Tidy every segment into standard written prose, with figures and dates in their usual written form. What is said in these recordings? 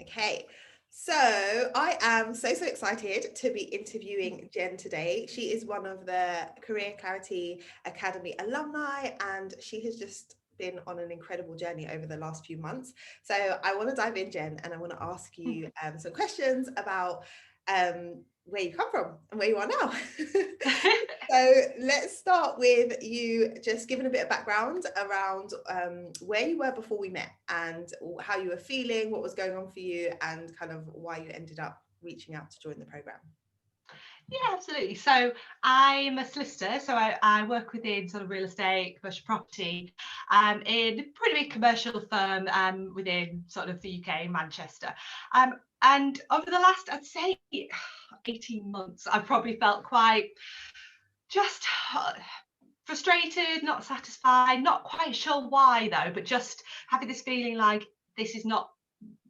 Okay, so I am so excited to be interviewing Jen today. She is one of the Career Clarity Academy alumni, and she has just been on an incredible journey over the last few months. So I want to dive in, Jen, and I want to ask you some questions about where you come from and where you are now. So let's start with you just giving a bit of background around where you were before we met and how you were feeling, what was going on for you, and kind of why you ended up reaching out to join the program. Yeah, absolutely. So I'm a solicitor, so I work within sort of real estate, commercial property, in a pretty big commercial firm within sort of the UK, Manchester. And over the last, I'd say, 18 months, I've probably felt quite just frustrated, not satisfied, not quite sure why though, but just having this feeling like this is not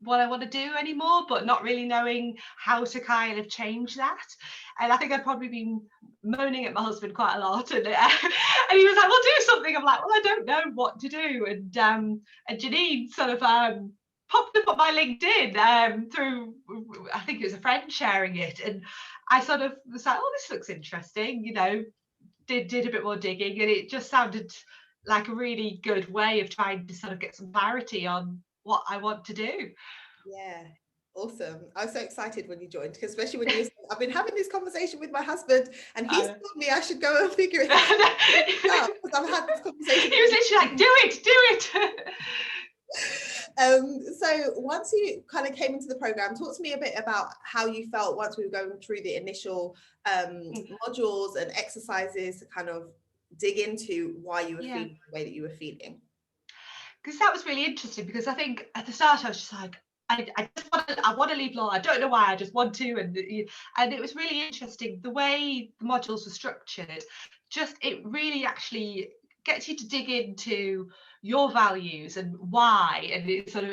what I want to do anymore, but not really knowing how to kind of change that. And I think I've probably been moaning at my husband quite a lot, and he was like, "Well, do something." I'm like, "Well, I don't know what to do." And Janine sort of popped up on my LinkedIn through, I think it was a friend sharing it, and I sort of was like, "Oh, this looks interesting," did a bit more digging, and it just sounded like a really good way of trying to sort of get some clarity on what I want to do. Yeah, awesome. I was so excited when you joined, because especially when you I've been having this conversation with my husband, and he's told me I should go and figure it out because I've had this conversation. He was literally like, do it. So once you kind of came into the program, talk to me a bit about how you felt once we were going through the initial modules and exercises to kind of dig into why you were feeling the way that you were feeling. Because that was really interesting, because I think at the start I was just like, I want to leave law. I don't know why. I just want to, and it was really interesting the way the modules were structured. Just it really actually gets you to dig into your values and why, and it's sort of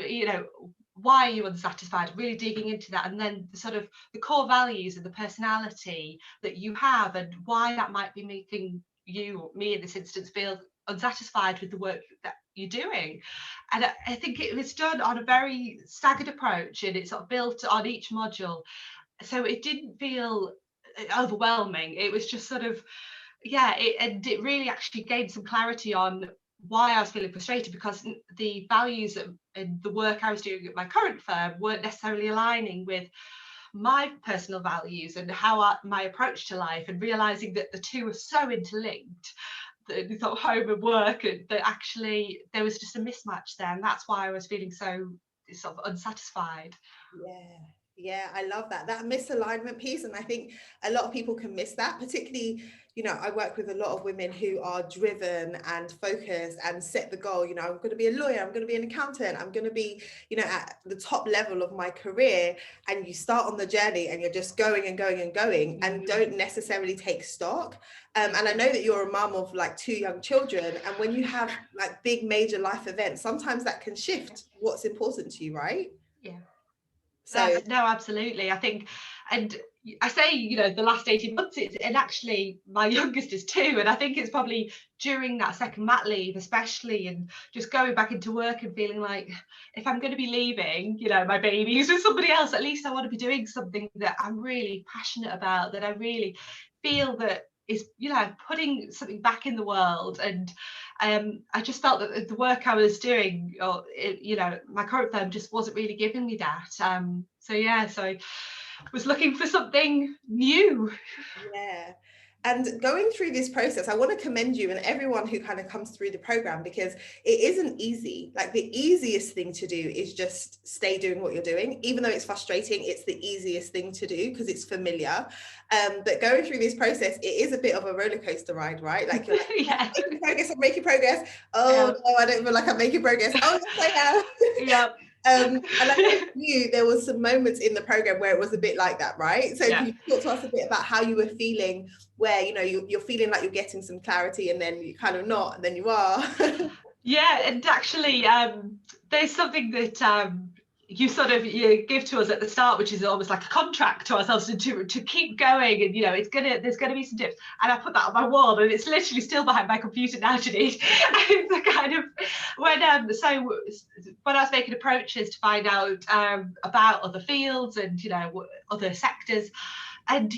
why are you unsatisfied, really digging into that, and then the sort of the core values and the personality that you have, and why that might be making you, or me in this instance, feel unsatisfied with the work that you're doing. And I think it was done on a very staggered approach, and it's sort of built on each module, so it didn't feel overwhelming. It was just sort of and it really actually gained some clarity on why I was feeling frustrated, because the values and the work I was doing at my current firm weren't necessarily aligning with my personal values and how my approach to life, and realizing that the two are so interlinked, the sort of home and work, and that actually there was just a mismatch there, and that's why I was feeling so sort of unsatisfied. Yeah, I love that misalignment piece. And I think a lot of people can miss that, particularly, I work with a lot of women who are driven and focused and set the goal, I'm going to be a lawyer, I'm going to be an accountant, I'm going to be, at the top level of my career. And you start on the journey and you're just going and going and going and don't necessarily take stock. And I know that you're a mom of like 2 young children. And when you have like big major life events, sometimes that can shift what's important to you, right? Yeah. So No, absolutely. I think, and I say, the last 18 months, and actually my youngest is 2. And I think it's probably during that second mat leave, especially, and just going back into work and feeling like, if I'm going to be leaving, my babies with somebody else, at least I want to be doing something that I'm really passionate about, that I really feel that is, putting something back in the world. And I just felt that the work I was doing, or my current firm, just wasn't really giving me that. So I was looking for something new. yeah. And going through this process, I want to commend you and everyone who kind of comes through the program, because it isn't easy. Like, the easiest thing to do is just stay doing what you're doing. Even though it's frustrating, it's the easiest thing to do because it's familiar. But going through this process, it is a bit of a roller coaster ride, right? Like, you're like, Yeah. I'm making progress. Oh, no, I don't feel like I'm making progress. Oh, yes, I am. Yeah. And I know for you, there was some moments in the program where it was a bit like that, right? So can you talk to us a bit about how you were feeling, where you're feeling like you're getting some clarity, and then you kind of not, and then you are? Yeah, and actually, there's something that you give to us at the start, which is almost like a contract to ourselves to keep going, and there's gonna be some dips, and I put that on my wall, and it's literally still behind my computer now, Janine. It's a kind of when I was making approaches to find out about other fields and other sectors, and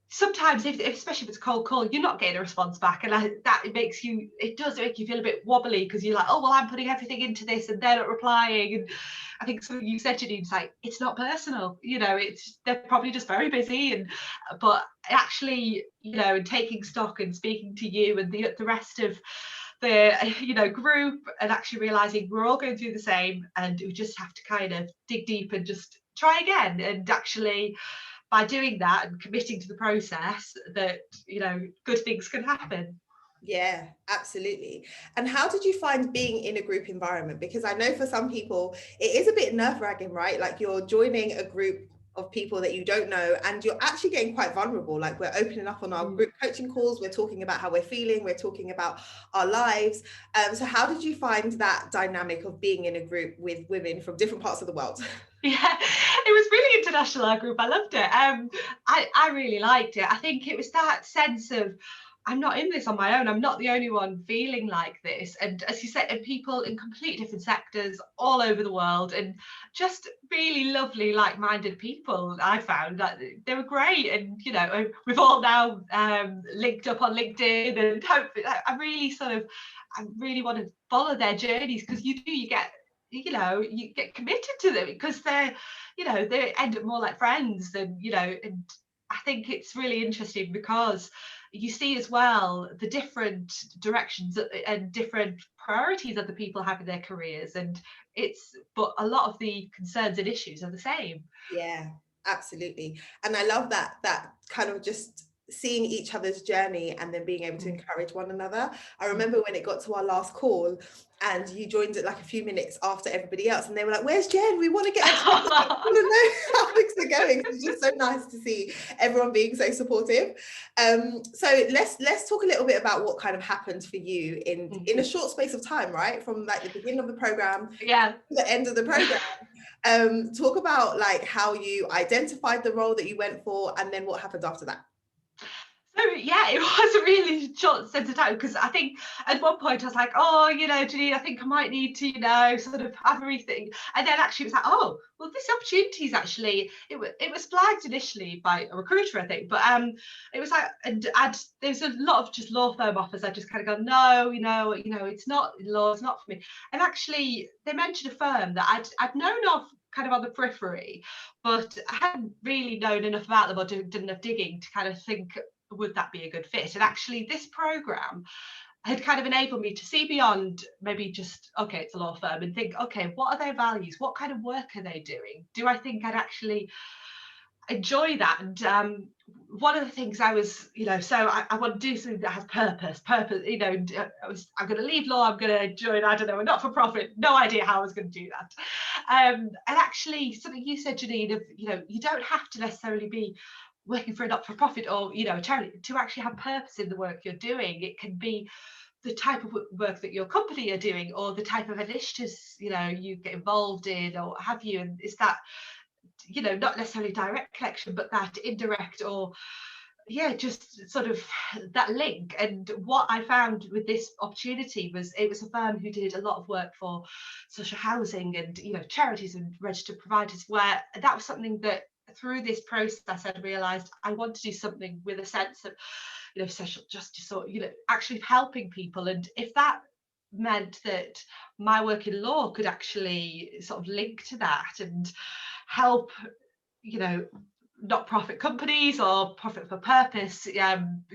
sometimes if especially if it's a cold call, you're not getting a response back, and it does make you feel a bit wobbly, because you're like, oh well, I'm putting everything into this and they're not replying. And I think something you said, Janine, it's like, it's not personal, it's they're probably just very busy, but actually, and taking stock and speaking to you and the rest of the group, and actually realizing we're all going through the same, and we just have to kind of dig deep and just try again. And actually, by doing that and committing to the process, that good things can happen. Yeah, absolutely. And how did you find being in a group environment? Because I know for some people it is a bit nerve-wracking, right? Like, you're joining a group of people that you don't know, and you're actually getting quite vulnerable. Like, we're opening up on our group coaching calls, we're talking about how we're feeling, we're talking about our lives. So how did you find that dynamic of being in a group with women from different parts of the world? Yeah, it was really international, our group. I loved it. I really liked it. I think it was that sense of, I'm not in this on my own. I'm not the only one feeling like this. And as you said, and people in completely different sectors all over the world, and just really lovely, like-minded people. I found that they were great. And we've all now linked up on LinkedIn, and hopefully I really want to follow their journeys, because you get committed to them, because they end up more like friends than and I think it's really interesting, because you see as well the different directions and different priorities that the people have in their careers, but a lot of the concerns and issues are the same. Yeah, absolutely. And I love that kind of just seeing each other's journey and then being able to encourage one another. I remember when it got to our last call and you joined it like a few minutes after everybody else, and they were like, where's Jen? We want to get we want to know how things are going. It's just so nice to see everyone being so supportive. So let's talk a little bit about what kind of happened for you in a short space of time, right? From like the beginning of the program Yeah. to the end of the program. Talk about like how you identified the role that you went for, and then what happened after that. So yeah, it was a really short sense of time, because I think at one point I was like, oh, Janine, I think I might need to, sort of have a rethink. And then actually it was like, oh, well, this opportunity is actually, it was flagged initially by a recruiter, I think, but it was like, and there's a lot of just law firm offers. I just kind of go, no, it's not law, it's not for me. And actually they mentioned a firm that I'd known of kind of on the periphery, but I hadn't really known enough about them or done enough digging to kind of think, would that be a good fit? And actually this program had kind of enabled me to see beyond maybe just, okay, it's a law firm, and think, okay, what are their values? What kind of work are they doing? Do I think I'd actually enjoy that? And one of the things I was, so I want to do something that has purpose, I'm going to leave law, I'm going to join, I don't know, a not-for-profit, no idea how I was going to do that. And actually something you said, Janine, of, you don't have to necessarily be working for a not-for-profit or a charity to actually have purpose in the work you're doing. It can be the type of work that your company are doing, or the type of initiatives you get involved in, or have you. And is that not necessarily direct connection, but that indirect, or just sort of that link. And what I found with this opportunity was, it was a firm who did a lot of work for social housing and charities and registered providers, where that was something that through this process I realized I want to do something with a sense of social justice, or actually helping people. And if that meant that my work in law could actually sort of link to that and help not-profit companies or profit for purpose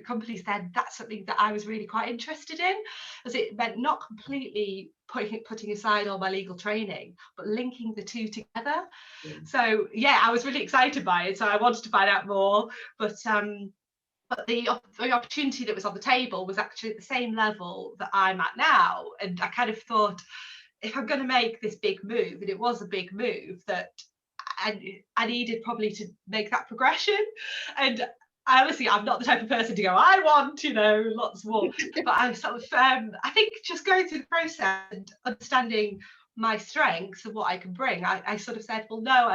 companies, then that's something that I was really quite interested in, as it meant not completely putting aside all my legal training, but linking the two together. So I was really excited by it, so I wanted to find out more. But the opportunity that was on the table was actually at the same level that I'm at now. And I kind of thought, if I'm going to make this big move, and it was a big move, that I needed probably to make that progression. And honestly, I'm not the type of person to go, I want, lots more. But I sort of, I think just going through the process and understanding my strengths and what I can bring, I sort of said, well, no,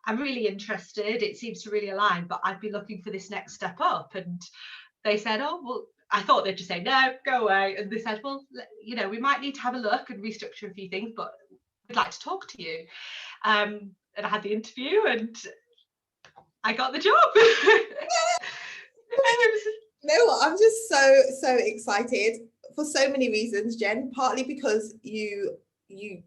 I'm really interested. It seems to really align, but I'd be looking for this next step up. And they said, oh, well, I thought they'd just say, no, go away. And they said, well, you know, we might need to have a look and restructure a few things, but we'd like to talk to you. And I had the interview and I got the job. You know what? I'm just so excited for so many reasons, Jen. Partly because you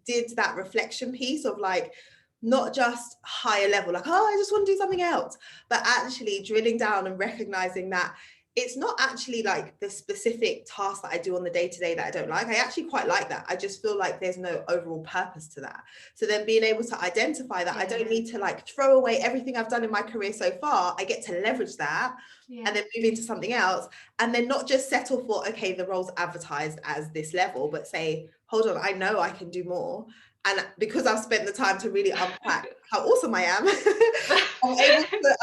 did that reflection piece of like not just higher level, like, oh, I just want to do something else, but actually drilling down and recognizing that it's not actually like the specific task that I do on the day-to-day that I don't like. I actually quite like that. I just feel like there's no overall purpose to that. So then being able to identify that I don't need to like throw away everything I've done in my career so far, I get to leverage that and then move into something else, and then not just settle for, okay, the role's advertised as this level, but say, hold on, I know I can do more. And because I've spent the time to really unpack how awesome I am,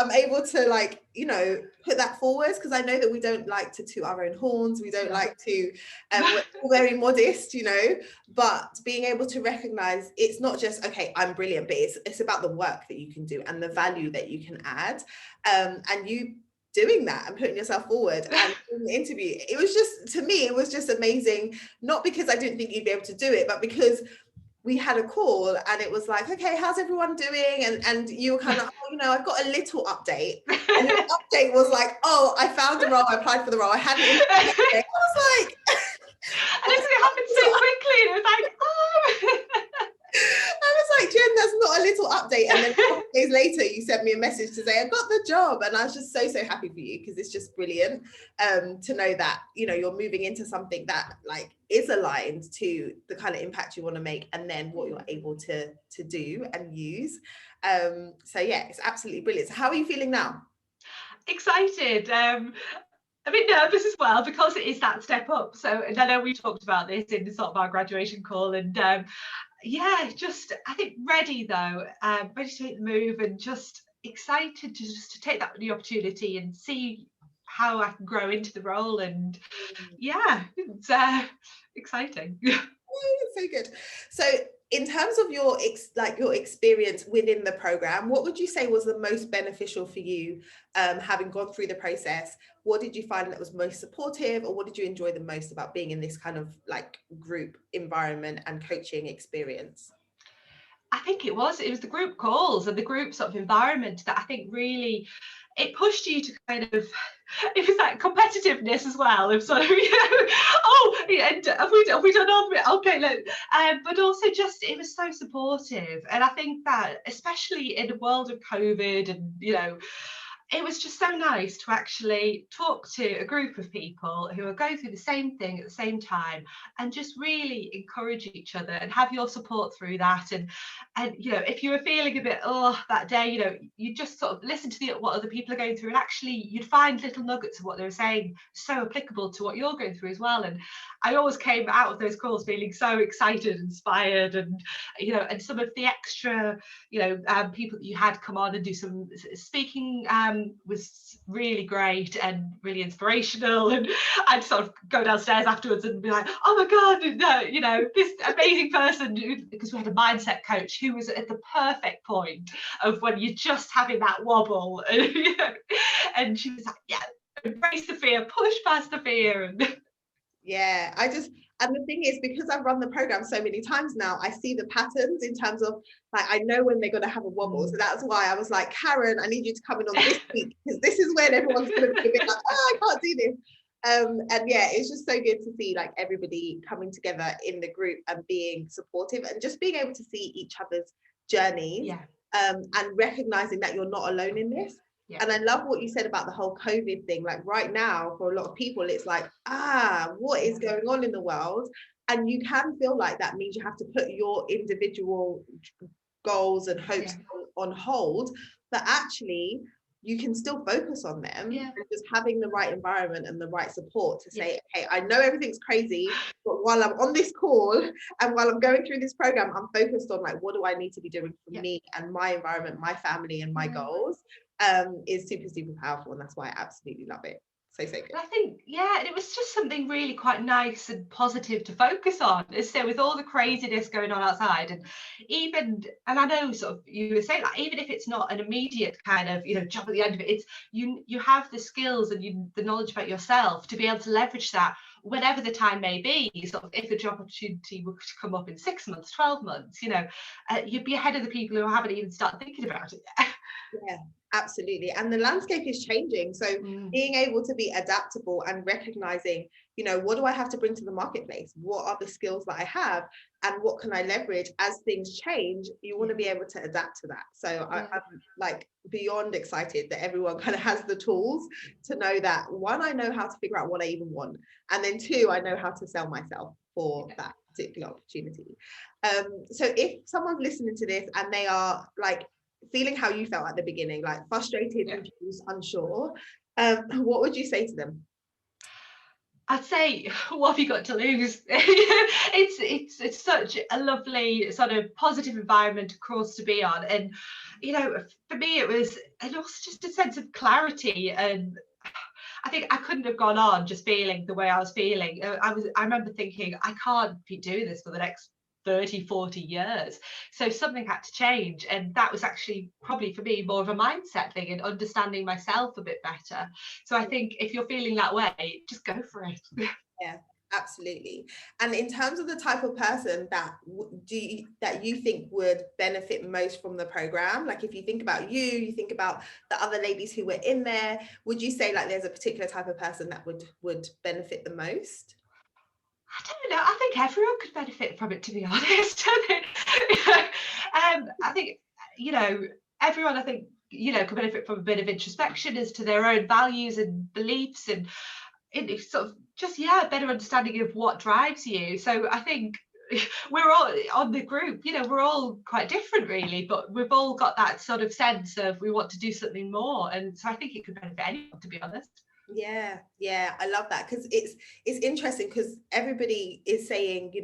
I'm able to like, you know, put that forward, because I know that we don't like to toot our own horns. We don't like to, we're all very modest, you know, but being able to recognize it's not just, okay, I'm brilliant, but it's about the work that you can do and the value that you can add. And you doing that and putting yourself forward and in the interview, it was just, to me, it was just amazing. Not because I didn't think you'd be able to do it, but because we had a call and it was like, okay, how's everyone doing? And you were kind of like, oh, you know, I've got a little update. And the update was like, oh, I found a role, I applied for the role, I hadn't. I was like, and it happened so quickly. It was like, oh. I was like, Jen, that's not a little update. And then a couple of days later, you sent me a message to say, I got the job. And I was just so happy for you, because it's just brilliant to know that, you know, you're moving into something that like is aligned to the kind of impact you want to make, and then what you're able to do and use. So yeah, it's absolutely brilliant. So how are you feeling now? Excited. A bit nervous as well, because it is that step up. So, and I know we talked about this in sort of our graduation call, and yeah, just I think ready though, ready to make the move, and just excited to take that the opportunity and see how I can grow into the role. And yeah, it's exciting. So good. So in terms of your experience within the program, what would you say was the most beneficial for you, having gone through the process? What did you find that was most supportive, or what did you enjoy the most about being in this kind of like group environment and coaching experience? I think it was the group calls and the group sort of environment that I think really it pushed you to kind of, it was that competitiveness as well of sort of, you know, oh, and have we done all of it? Okay, look, but also just it was so supportive. And I think that especially in the world of COVID, and you know, it was just so nice to actually talk to a group of people who are going through the same thing at the same time, and just really encourage each other and have your support through that. And you know, if you were feeling a bit that day, you know, you just sort of listen to what other people are going through, and actually you'd find little nuggets of what they were saying so applicable to what you're going through as well. And I always came out of those calls feeling so excited, inspired, and you know, and some of the extra, you know, people that you had come on and do some speaking was really great and really inspirational. And I'd sort of go downstairs afterwards and be like, oh my god, you know, this amazing person, because we had a mindset coach who was at the perfect point of when you're just having that wobble, and, you know, and she was like, yeah, embrace the fear, push past the fear. And Yeah, and the thing is, because I've run the program so many times now, I see the patterns in terms of like, I know when they're going to have a wobble. So that's why I was like, Karen, I need you to come in on this week, because this is when everyone's going to be a bit like, oh, I can't do this. And yeah, it's just so good to see like everybody coming together in the group and being supportive and just being able to see each other's journeys, and recognizing that you're not alone in this. Yeah. And I love what you said about the whole COVID thing. Like right now, for a lot of people, it's like, what is going on in the world? And you can feel like that means you have to put your individual goals and hopes on hold, but actually you can still focus on them, and just having the right environment and the right support to say, okay, I know everything's crazy, but while I'm on this call and while I'm going through this program, I'm focused on like, what do I need to be doing for me and my environment, my family, and my goals. Is super powerful, and that's why I absolutely love it. So good. I think, yeah, it was just something really quite nice and positive to focus on. So with all the craziness going on outside, and I know sort of you were saying, like, even if it's not an immediate kind of, job at the end of it, it's you have the skills and the knowledge about yourself to be able to leverage that whenever the time may be. Sort of, if a job opportunity were to come up in 6 months, 12 months, you'd be ahead of the people who haven't even started thinking about it yet. Yeah, absolutely. And the landscape is changing. So being able to be adaptable and recognizing, what do I have to bring to the marketplace? What are the skills that I have? And what can I leverage as things change? You want to be able to adapt to that. So I'm like beyond excited that everyone kind of has the tools to know that, one, I know how to figure out what I even want. And then two, I know how to sell myself for that particular opportunity. So if someone's listening to this and they are like, feeling how you felt at the beginning, like frustrated, confused, unsure, what would you say to them? I'd say, what have you got to lose? It's such a lovely sort of positive environment, of course, to be on. And for me, it was also just a sense of clarity. And I think I couldn't have gone on just feeling the way I was feeling. I remember thinking, I can't be doing this for the next 30, 40 years. So something had to change. And that was actually probably for me more of a mindset thing and understanding myself a bit better. So I think if you're feeling that way, just go for it. Yeah, absolutely. And in terms of the type of person that you think would benefit most from the program, like if you think about you think about the other ladies who were in there, would you say like there's a particular type of person that would benefit the most? I don't know. I think everyone could benefit from it, to be honest. I think, everyone, I think, could benefit from a bit of introspection as to their own values and beliefs, and it's sort of just, a better understanding of what drives you. So I think we're all on the group, we're all quite different really, but we've all got that sort of sense of we want to do something more. And so I think it could benefit anyone, to be honest. Yeah, I love that, because it's interesting, because everybody is saying,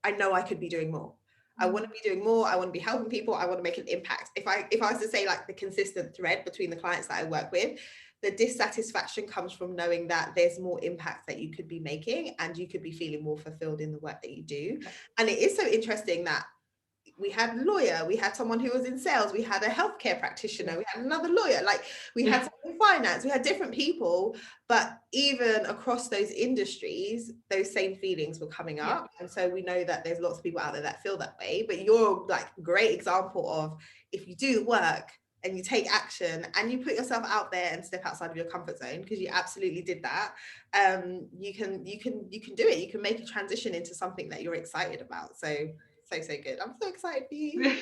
I know I could be doing more. I want to be doing more. I want to be helping people. I want to make an impact. If I was to say like the consistent thread between the clients that I work with, the dissatisfaction comes from knowing that there's more impact that you could be making and you could be feeling more fulfilled in the work that you do. And it is so interesting that we had a lawyer, we had someone who was in sales, we had a healthcare practitioner, we had another lawyer, like we had someone in finance, we had different people, but even across those industries, those same feelings were coming up. And so we know that there's lots of people out there that feel that way, but you're like a great example of, if you do the work and you take action and you put yourself out there and step outside of your comfort zone, because you absolutely did that, you can do it. You can make a transition into something that you're excited about. So good. I'm so excited for you.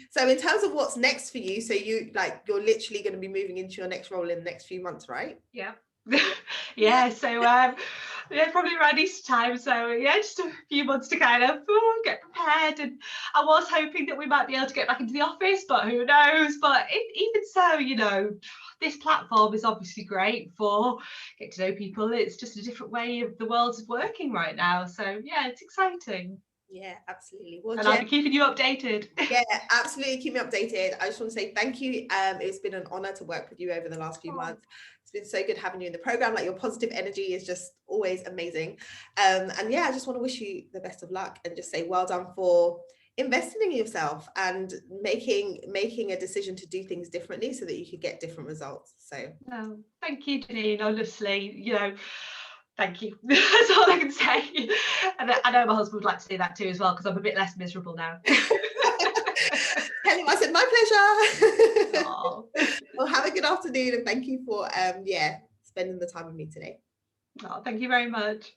So in terms of what's next for you, so you're literally going to be moving into your next role in the next few months, right? So probably around Easter time, so just a few months to kind of get prepared. And I was hoping that we might be able to get back into the office, but who knows. But even so, this platform is obviously great for getting to know people. It's just a different way of the world is working right now, so it's exciting. Yeah, absolutely. Well, and Jen, I'll be keeping you updated. Yeah, absolutely. Keep me updated. I just want to say thank you. It's been an honor to work with you over the last few months. It's been so good having you in the program. Like, your positive energy is just always amazing. And I just want to wish you the best of luck and just say well done for investing in yourself and making a decision to do things differently so that you could get different results. So thank you, Janine. Honestly, thank you. That's all I can say. And I know my husband would like to say that too as well, because I'm a bit less miserable now. Tell him I said my pleasure. Well, have a good afternoon, and thank you for spending the time with me today. Thank you very much.